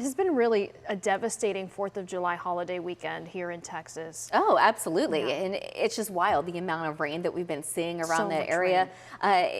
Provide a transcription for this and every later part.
has been really a devastating 4th of July holiday weekend here in Texas. Oh, absolutely. Yeah. And it's just wild, the amount of rain that we've been seeing around So that much area.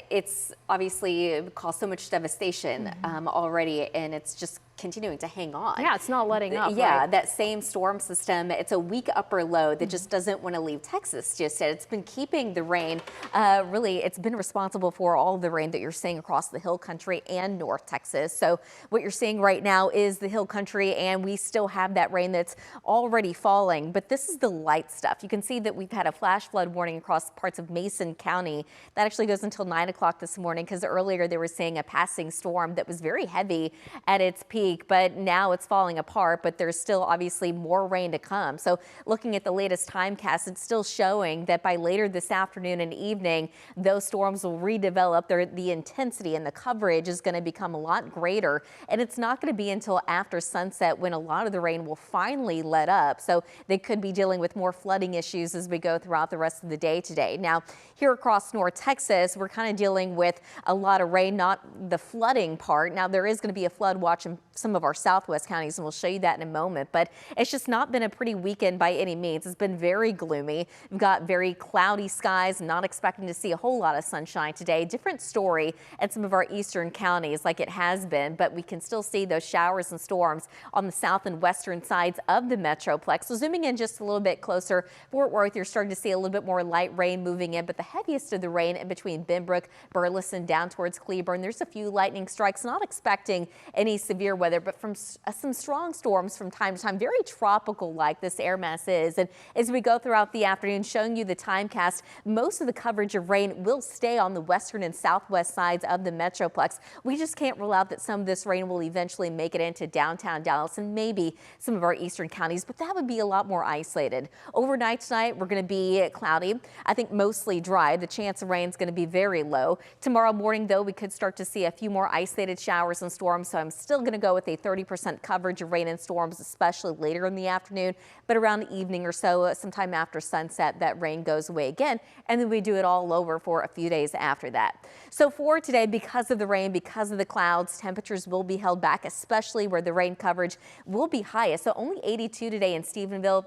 It's obviously caused so much devastation already, and it's just continuing to hang on. Yeah, it's not letting up. Yeah, Right? that same storm system, it's a weak upper low that just doesn't want to leave Texas just yet. It's been keeping the rain, really, it's been responsible for all the rain that you're seeing across the hill country and North Texas. So what you're seeing right now is the hill country, and we still have that rain that's already falling, but this is the light stuff. You can see that we've had a flash flood warning across parts of Mason County. That actually goes until 9 o'clock this morning, because earlier they were seeing a passing storm that was very heavy at its peak. But now it's falling apart, but there's still obviously more rain to come. So looking at the latest timecast, it's still showing that by later this afternoon and evening, those storms will redevelop. The intensity and the coverage is going to become a lot greater. And it's not going to be until after sunset when a lot of the rain will finally let up. So they could be dealing with more flooding issues as we go throughout the rest of the day today. Now, here across North Texas, we're kind of dealing with a lot of rain, not the flooding part. Now, there is going to be a flood watch in some of our southwest counties, and we'll show you that in a moment, but it's just not been a pretty weekend by any means. It's been very gloomy. We've got very cloudy skies, not expecting to see a whole lot of sunshine today. Different story at some of our eastern counties like it has been, but we can still see those showers and storms on the south and western sides of the Metroplex. So zooming in just a little bit closer, Fort Worth, you're starting to see a little bit more light rain moving in, but the heaviest of the rain in between Benbrook, Burleson, down towards Cleburne. There's a few lightning strikes, not expecting any severe weather, but from some strong storms from time to time, very tropical like this air mass is. And as we go throughout the afternoon, showing you the timecast, most of the coverage of rain will stay on the western and southwest sides of the Metroplex. We just can't rule out that some of this rain will eventually make it into downtown Dallas and maybe some of our eastern counties, but that would be a lot more isolated. Overnight tonight, we're going to be cloudy. I think mostly dry. The chance of rain is going to be very low. Tomorrow morning, though, we could start to see a few more isolated showers and storms, so I'm still going to go with a 30% coverage of rain and storms, especially later in the afternoon. But around the evening or so, sometime after sunset, that rain goes away again, and then we do it all over for a few days after that. So for today, because of the rain, because of the clouds, temperatures will be held back, especially where the rain coverage will be highest. So only 82 today in Stephenville,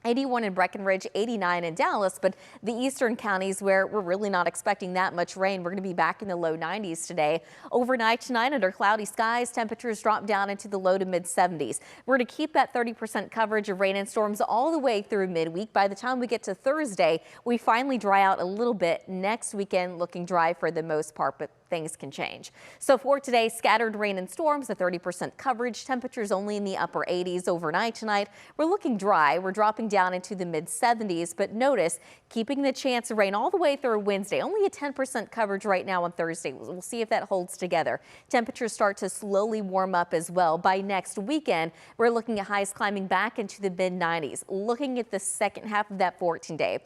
81 in Breckenridge, 89 in Dallas, but the eastern counties where we're really not expecting that much rain, we're going to be back in the low 90s today. Overnight tonight, under cloudy skies, temperatures drop down into the low to mid 70s. We're going to keep that 30% coverage of rain and storms all the way through midweek. By the time we get to Thursday, we finally dry out a little bit. Next weekend looking dry for the most part, but things can change. So for today, scattered rain and storms, a 30% coverage, temperatures only in the upper 80s. Overnight tonight, we're looking dry. We're dropping down into the mid 70s, but notice keeping the chance of rain all the way through Wednesday. Only a 10% coverage right now on Thursday. We'll see if that holds together. Temperatures start to slowly warm up as well. By next weekend, we're looking at highs climbing back into the mid 90s. Looking at the second half of that 14-day.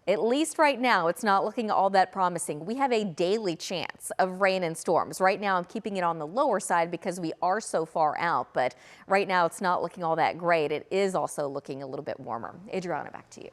At least right now, it's not looking all that promising. We have a daily chance of rain and storms. Right now, I'm keeping it on the lower side because we are so far out, but right now it's not looking all that great. It is also looking a little bit warmer. Adriana, back to you.